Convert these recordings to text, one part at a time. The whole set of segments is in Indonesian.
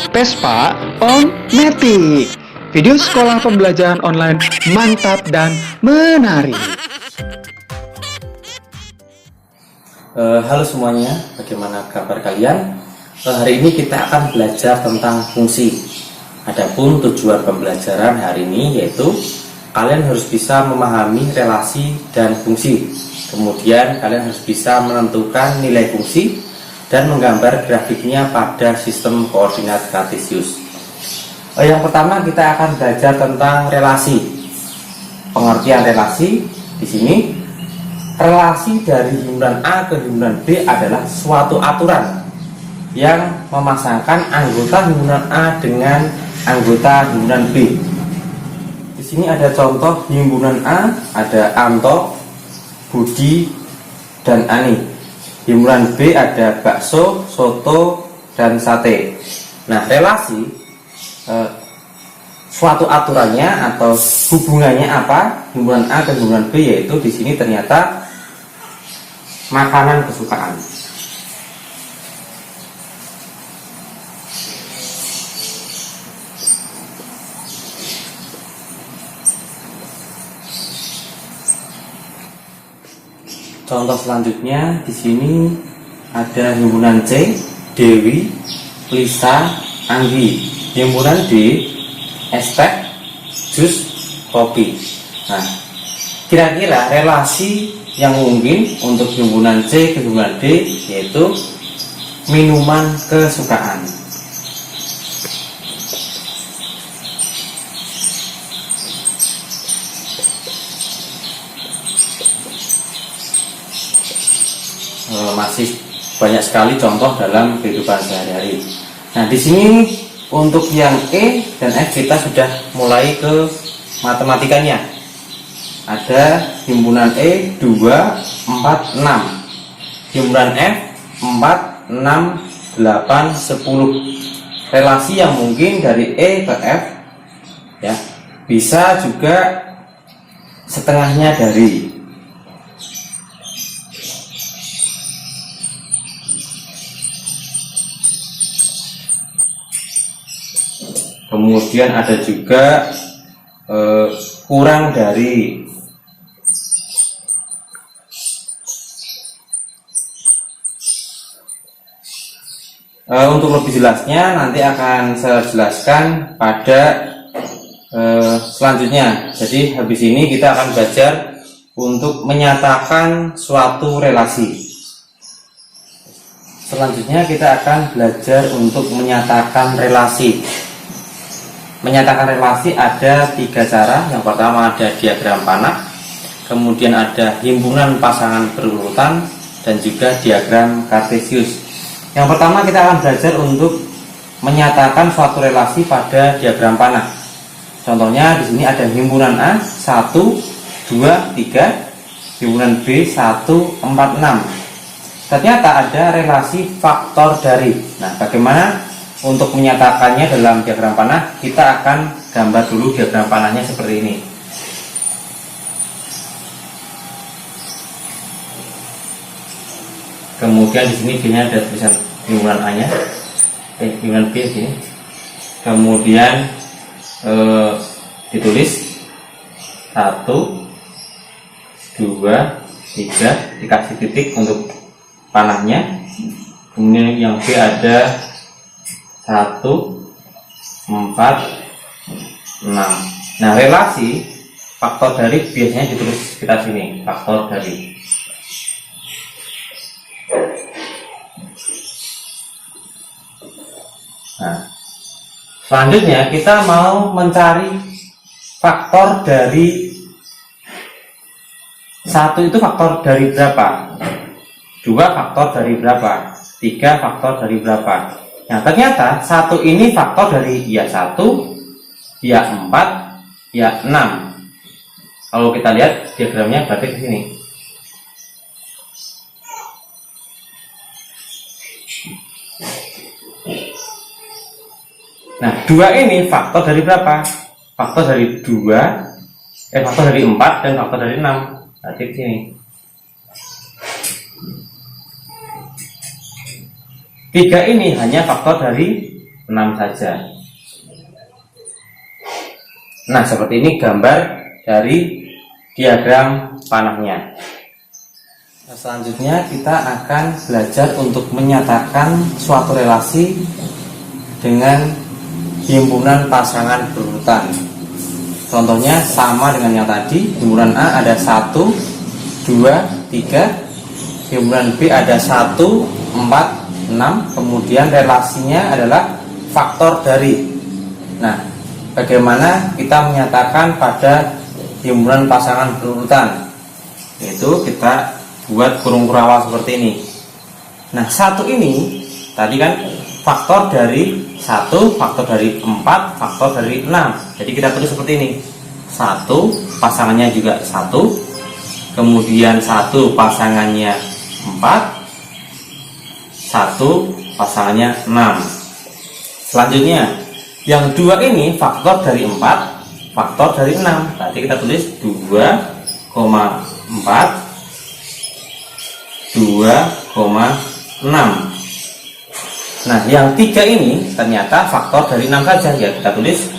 Vespa on Matic. Video sekolah pembelajaran online mantap dan menarik. Halo semuanya, bagaimana kabar kalian? Hari ini kita akan belajar tentang fungsi. Adapun tujuan pembelajaran hari ini yaitu kalian harus bisa memahami relasi dan fungsi. Kemudian kalian harus bisa menentukan nilai fungsi dan menggambar grafiknya pada sistem koordinat kartesius. Yang pertama kita akan belajar tentang relasi. Pengertian relasi di sini, relasi dari himpunan A ke himpunan B adalah suatu aturan yang memasangkan anggota himpunan A dengan anggota himpunan B. Di sini ada contoh himpunan A, ada Anto, Budi, dan Ani. Himpunan B ada bakso, soto, dan sate. Nah, relasi suatu aturannya atau hubungannya apa himpunan A ke himpunan B, yaitu di sini ternyata makanan kesukaan. Contoh selanjutnya di sini ada himpunan C, Dewi, Lisa, Anggi. Himpunan D, es teh, jus, kopi. Nah, kira-kira relasi yang mungkin untuk himpunan C ke himpunan D yaitu minuman kesukaan. Masih banyak sekali contoh dalam kehidupan sehari-hari. Nah, di sini untuk yang E dan F kita sudah mulai ke matematikanya. Ada himpunan E 2, 4, 6. Himpunan F 4, 6, 8, 10. Relasi yang mungkin dari E ke F ya, bisa juga setengahnya dari. Kemudian ada juga kurang dari. Untuk lebih jelasnya nanti akan saya jelaskan pada selanjutnya. Jadi habis ini kita akan belajar untuk menyatakan suatu relasi. Selanjutnya kita akan belajar untuk menyatakan relasi. Menyatakan relasi ada 3 cara. Yang pertama ada diagram panah, kemudian ada himpunan pasangan berurutan, dan juga diagram kartesius. Yang pertama kita akan belajar untuk menyatakan suatu relasi pada diagram panah. Contohnya di sini ada himpunan A 1, 2, 3, himpunan B 1, 4, 6. Ternyata ada relasi faktor dari. Nah, bagaimana untuk menyatakannya dalam diagram panah? Kita akan gambar dulu diagram panahnya seperti ini. Kemudian di sini B-nya ada tulisan himpunan A-nya, himpunan B ini. Kemudian ditulis 1, 2, 3, dikasih titik untuk panahnya. Kemudian yang B ada 1, 4, 6. Nah, relasi faktor dari biasanya ditulis sekitar sini, faktor dari. Nah, selanjutnya kita mau mencari faktor dari 1 itu faktor dari berapa, 2 faktor dari berapa, 3 faktor dari berapa. Nah, ternyata 1 ini faktor dari ya 1, ya 4, ya 6. Kalau kita lihat diagramnya berarti ke sini. Nah, 2 ini faktor dari berapa? Faktor dari 2, faktor dari 4 dan faktor dari 6. Berarti ke sini. 3 ini hanya faktor dari 6 saja. Nah, seperti ini gambar dari diagram panahnya. Nah, selanjutnya kita akan belajar untuk menyatakan suatu relasi dengan himpunan pasangan berurutan. Contohnya sama dengan yang tadi, himpunan A ada 1, 2, 3, himpunan B ada 1, 4, 6, kemudian relasinya adalah faktor dari. Nah, bagaimana kita menyatakan pada himpunan pasangan berurutan? Yaitu kita buat kurung kurawal seperti ini. Nah, 1 ini tadi kan faktor dari 1, faktor dari 4, faktor dari 6. Jadi kita tulis seperti ini. 1 pasangannya juga 1, kemudian 1 pasangannya 4, 1 pasangannya 6. Selanjutnya yang 2 ini faktor dari 4, faktor dari 6. Berarti kita tulis 2,4, 2,6. Nah, yang 3 ini ternyata faktor dari 6 saja, ya kita tulis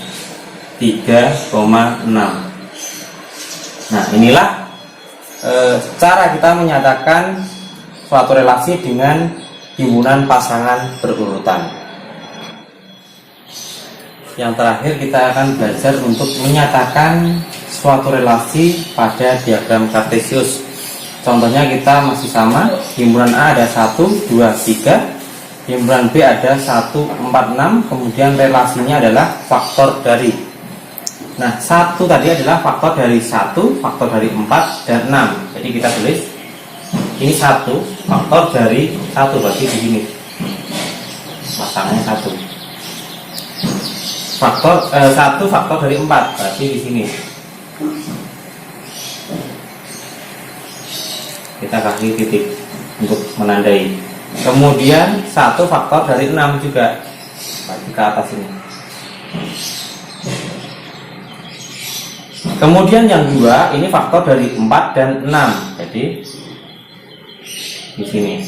3,6. Nah, inilah cara kita menyatakan suatu relasi dengan himpunan pasangan berurutan. Yang terakhir kita akan belajar untuk menyatakan suatu relasi pada diagram kartesius. Contohnya kita masih sama, himpunan A ada 1, 2, 3, himpunan B ada 1, 4, 6, kemudian relasinya adalah faktor dari. Nah, 1 tadi adalah faktor dari 1, faktor dari 4, dan 6. Jadi kita tulis, ini 1, faktor dari 1, berarti di sini. Pasangannya 1. Faktor 1 faktor dari 4, berarti di sini. Kita kasih titik untuk menandai. Kemudian 1 faktor dari 6 juga, berarti ke atas ini. Kemudian yang 2 ini faktor dari 4 dan 6, jadi di sini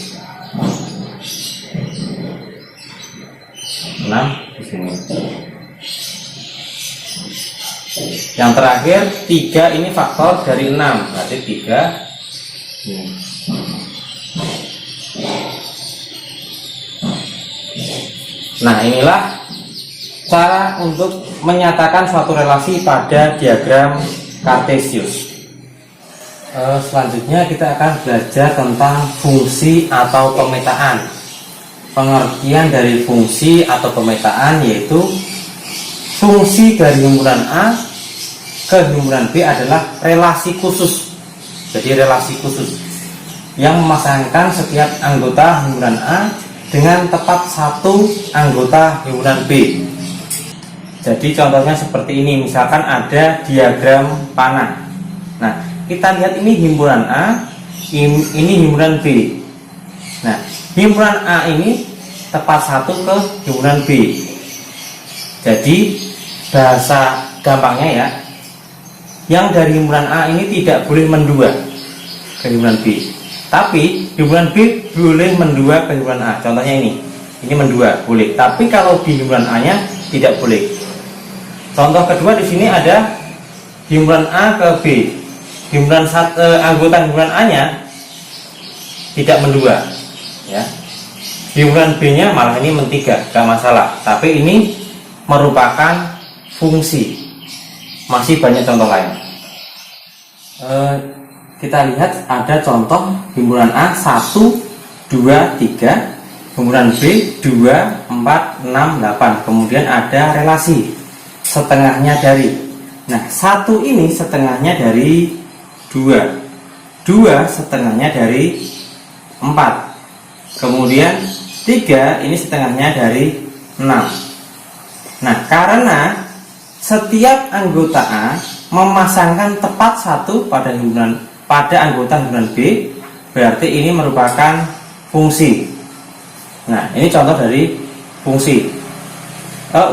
6 di sini. Yang terakhir 3 ini faktor dari 6, berarti 3 ini. Nah, inilah cara untuk menyatakan suatu relasi pada diagram kartesius. Selanjutnya kita akan belajar tentang fungsi atau pemetaan. Pengertian dari fungsi atau pemetaan yaitu fungsi dari himpunan A ke himpunan B adalah relasi khusus. Jadi relasi khusus yang memasangkan setiap anggota himpunan A dengan tepat satu anggota himpunan B. Jadi contohnya seperti ini, misalkan ada diagram panah. Nah, kita lihat ini himpunan A, ini himpunan B. Nah, himpunan A ini tepat satu ke himpunan B. Jadi bahasa gampangnya ya, yang dari himpunan A ini tidak boleh mendua ke himpunan B, tapi himpunan B boleh mendua ke himpunan A. Contohnya ini mendua boleh, tapi kalau di himpunan A nya tidak boleh. Contoh kedua di sini ada himpunan A ke B, anggota himpunan A nya tidak mendua, ya. Himpunan B nya malah ini mentiga, gak masalah, tapi ini merupakan fungsi. Masih banyak contoh lain. Kita lihat ada contoh himpunan A 1, 2, 3, himpunan B 2, 4, 6, 8. Kemudian ada relasi setengahnya dari. Nah, 1 ini setengahnya dari 2, 2 setengahnya dari 4, kemudian 3 ini setengahnya dari 6. Nah, karena setiap anggota A memasangkan tepat satu pada anggota himpunan B, berarti ini merupakan fungsi. Nah, ini contoh dari fungsi.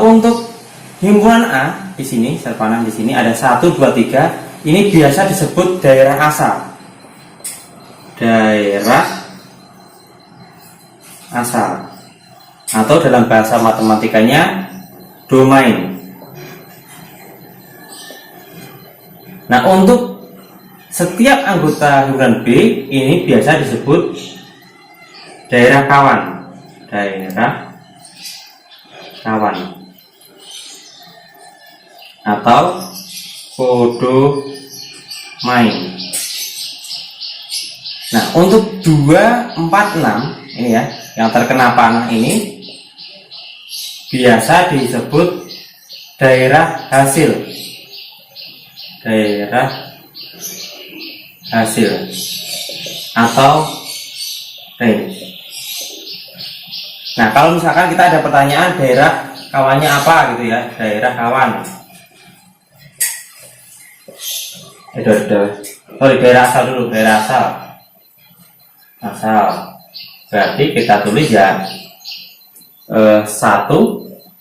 Untuk himpunan A di sini, saya panah di sini ada 1, 2, 3. Ini biasa disebut daerah asal. Daerah asal. atau dalam bahasa matematikanya domain. Nah, untuk setiap anggota himpunan B ini biasa disebut daerah kawan. Daerah kawan atau kodomain. Nah, untuk 246 ini ya, yang terkena panah ini biasa disebut daerah hasil. Daerah hasil atau range. Nah, kalau misalkan kita ada pertanyaan daerah kawannya apa gitu ya, daerah kawan. Daerah asal dulu, daerah asal. Asal. Berarti kita tulis ya 1,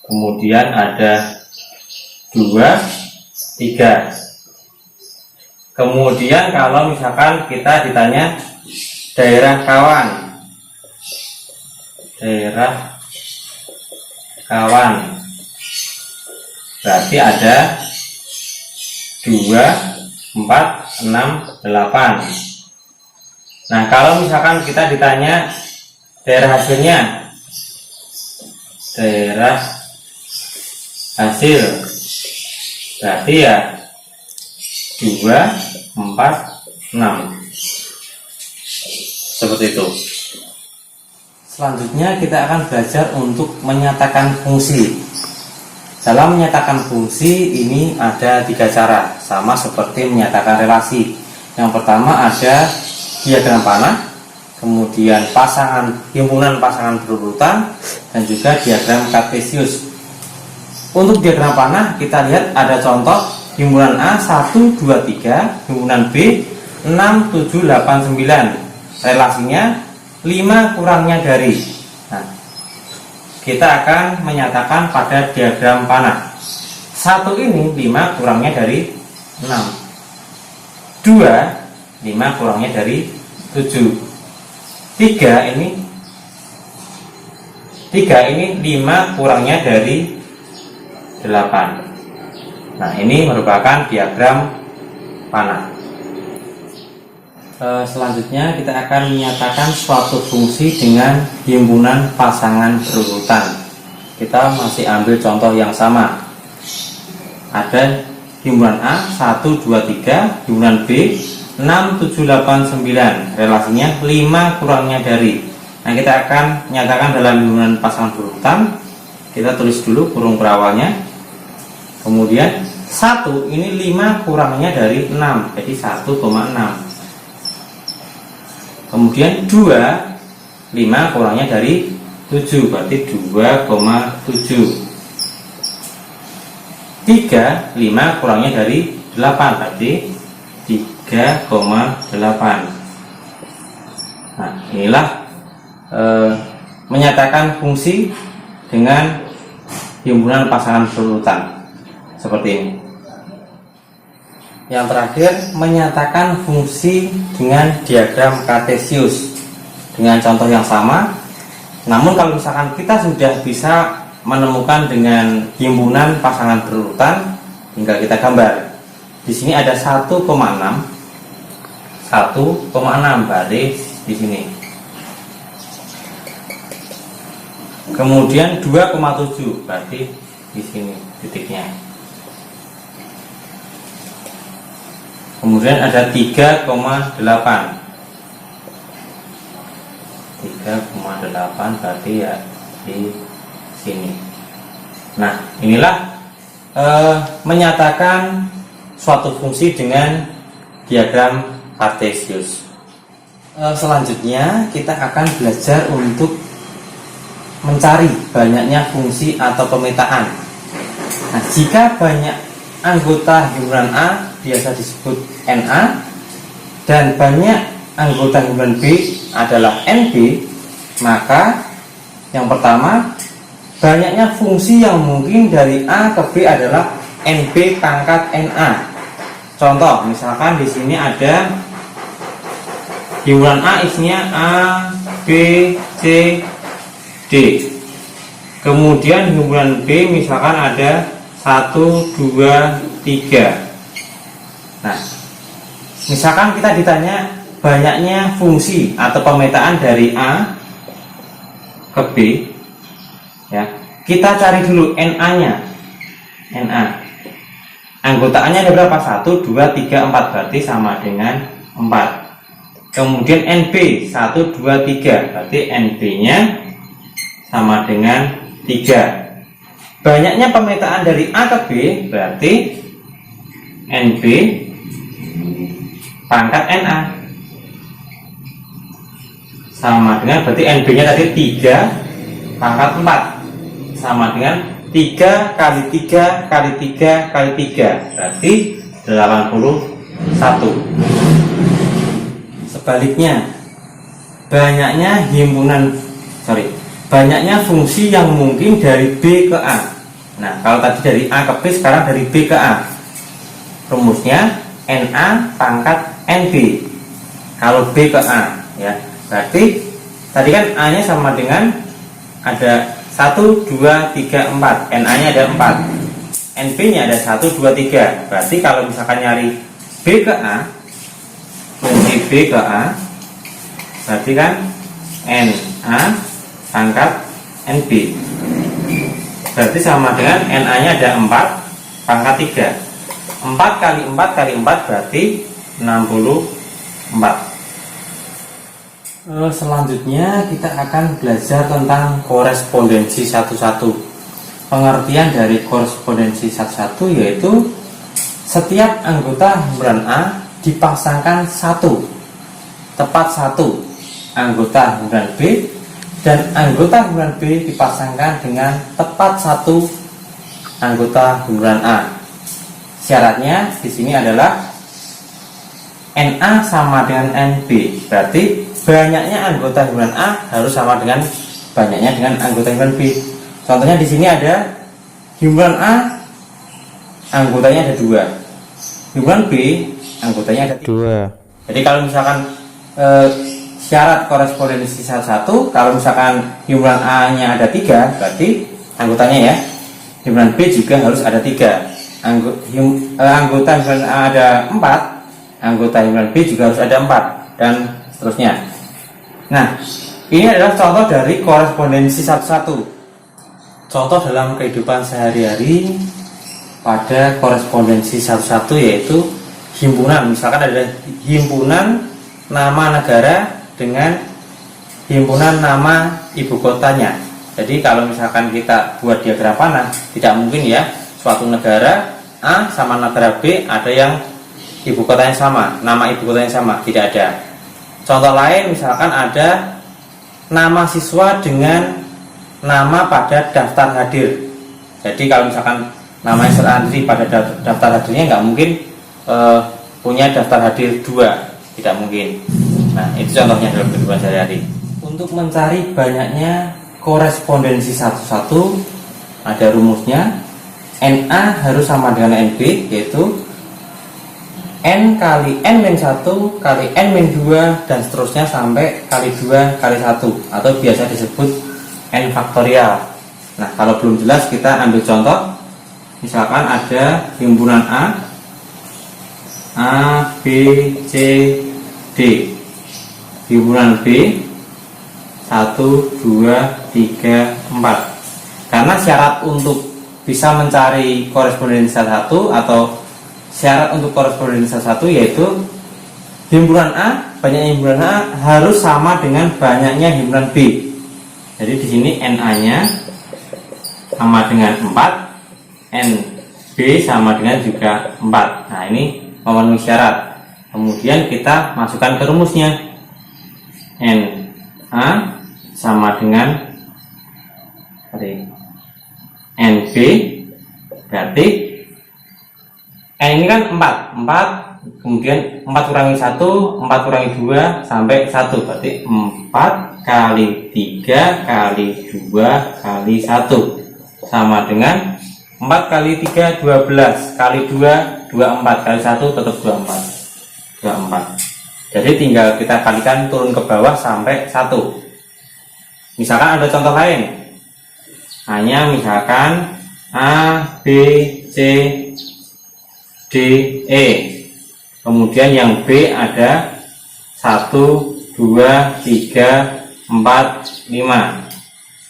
kemudian ada 2, 3. Kemudian kalau misalkan kita ditanya daerah kawan, daerah kawan, berarti ada 2, 4, 6, 8. Nah, kalau misalkan kita ditanya daerah hasilnya, daerah hasil, berarti ya 2, 4, 6. Seperti itu. Selanjutnya kita akan belajar untuk menyatakan fungsi. Dalam menyatakan fungsi ini ada 3 cara, sama seperti menyatakan relasi. Yang pertama ada diagram panah, kemudian himpunan pasangan berurutan, dan juga diagram kartesius. Untuk diagram panah kita lihat ada contoh himpunan A 1, 2, 3, himpunan B 6, 7, 8, 9. Relasinya 5 kurangnya dari. Nah, kita akan menyatakan pada diagram panah. 1 ini 5 kurangnya dari 6. 2, 5 kurangnya dari 7. 3 ini 5 kurangnya dari 8. Nah, ini merupakan diagram panah. Selanjutnya kita akan menyatakan suatu fungsi dengan himpunan pasangan berurutan. Kita masih ambil contoh yang sama. Ada himpunan A 1, 2, 3, himpunan B 6, 7, 8, 9. Relasinya 5 kurangnya dari. Nah, kita akan menyatakan dalam himpunan pasangan berurutan. Kita tulis dulu kurung perawalnya. Kemudian 1 ini 5 kurangnya dari 6, jadi 1,6. Kemudian 2, 5 kurangnya dari 7, berarti 2,7. 3, 5 kurangnya dari 8, berarti 3,8. Nah, inilah menyatakan fungsi dengan himpunan pasangan berurutan seperti ini. Yang terakhir, menyatakan fungsi dengan diagram kartesius dengan contoh yang sama. Namun kalau misalkan kita sudah bisa menemukan dengan himpunan pasangan berurutan, tinggal kita gambar. Di sini ada 1,6 berarti di sini. Kemudian 2,7 berarti di sini titiknya. Kemudian ada 3,8 berarti ya di sini. Nah, inilah menyatakan suatu fungsi dengan diagram kartesius. Selanjutnya kita akan belajar untuk mencari banyaknya fungsi atau pemetaan. Nah, jika banyak anggota himpunan A biasa disebut NA, dan banyak anggota himpunan B adalah NB, maka yang pertama, banyaknya fungsi yang mungkin dari A ke B adalah NB pangkat NA. Contoh, misalkan di sini ada himpunan A isinya A, B, C, D. Kemudian himpunan B misalkan ada 1, 2, 3. Nah, misalkan kita ditanya banyaknya fungsi atau pemetaan dari A ke B, ya, kita cari dulu NA-nya. NA. Anggotaannya ada berapa? 1, 2, 3, 4, berarti sama dengan 4. Kemudian NB 1, 2, 3, berarti NB-nya sama dengan 3. Banyaknya pemetaan dari A ke B berarti NB pangkat NA sama dengan, berarti NB nya tadi 3 pangkat 4 sama dengan 3 kali 3 kali 3 kali 3, berarti 81. Sebaliknya, banyaknya fungsi yang mungkin dari B ke A. Nah, kalau tadi dari A ke B, sekarang dari B ke A. Rumusnya NA pangkat NB. Kalau B ke A, ya. Berarti tadi kan A-nya sama dengan ada 1, 2, 3, 4. NA-nya ada 4. NB-nya ada 1, 2, 3. Berarti kalau misalkan nyari B ke A, fungsi B ke A, berarti kan NA pangkat NB. Berarti sama dengan NA-nya ada 4 pangkat 3. 4 kali 4 kali 4 berarti 64. Selanjutnya kita akan belajar tentang korespondensi satu-satu. Pengertian dari korespondensi satu-satu yaitu setiap anggota himpunan A dipasangkan satu, tepat satu anggota himpunan B, dan anggota himpunan B dipasangkan dengan tepat satu anggota himpunan A. Syaratnya di sini adalah NA sama dengan NB, berarti banyaknya anggota himpunan A harus sama dengan banyaknya dengan anggota himpunan B. Contohnya di sini ada himpunan A anggotanya ada 2, himpunan B anggotanya ada 2. Jadi kalau misalkan syarat korespondensi satu, kalau misalkan himpunan A-nya ada 3, berarti anggotanya ya, himpunan B juga harus ada 3. Anggota himpunan A ada 4, anggota himpunan B juga harus ada 4, dan seterusnya. Nah, ini adalah contoh dari korespondensi satu-satu. Contoh dalam kehidupan sehari-hari pada korespondensi satu-satu yaitu himpunan. Misalkan ada himpunan nama negara dengan himpunan nama ibu kotanya. Jadi kalau misalkan kita buat diagram panah, tidak mungkin ya suatu negara A sama negara B ada yang ibu kotanya sama, nama ibu kotanya sama, tidak ada. Contoh lain misalkan ada nama siswa dengan nama pada daftar hadir. Jadi kalau misalkan namanya terantri pada daftar hadirnya, nggak mungkin punya daftar hadir 2, tidak mungkin. Nah, itu contohnya dalam kehidupan sehari-hari. Untuk mencari banyaknya korespondensi satu-satu, ada rumusnya. NA harus sama dengan NB, yaitu N kali N-1 kali N-2 dan seterusnya sampai kali 2 kali 1, atau biasa disebut N faktorial. Nah, kalau belum jelas kita ambil contoh. Misalkan ada himpunan A, B, C, D. Himpunan B 1, 2, 3, 4. Karena syarat untuk bisa mencari korespondensi satu atau syarat untuk korespondensi satu yaitu himpunan A, banyaknya himpunan A harus sama dengan banyaknya himpunan B. Jadi di sini NA-nya sama dengan 4, NB sama dengan juga 4. Nah, ini memenuhi syarat. Kemudian kita masukkan ke rumusnya. NA sama dengan NB, berarti N ini kan 4, kemudian 4 kurangi 1, 4 kurangi 2 sampai 1, berarti 4 kali 3 kali 2 kali 1 sama dengan 4 kali 3 12 kali 2 24 kali 1 tetap 24. Jadi tinggal kita kalikan turun ke bawah sampai 1. Misalkan ada contoh lain, hanya misalkan A, B, C, D, E. Kemudian yang B ada 1, 2, 3, 4, 5.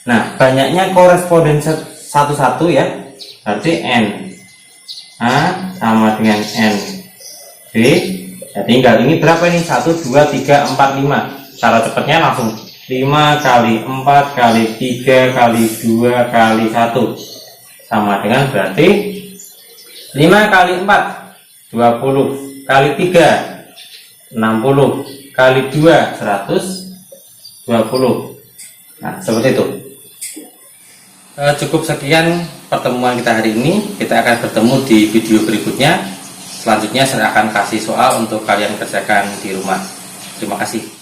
Nah, banyaknya koresponden satu-satu ya, berarti N. A sama dengan N. B, ya tinggal ini berapa ini? 1, 2, 3, 4, 5. Cara cepatnya langsung 5 kali 4 kali 3 kali 2 kali 1 sama dengan berarti 5 kali 4 20 kali 3 60 kali 2 120. Nah, seperti itu. Cukup sekian pertemuan kita hari ini. Kita akan bertemu di video berikutnya. Selanjutnya saya akan kasih soal untuk kalian kerjakan di rumah. Terima kasih.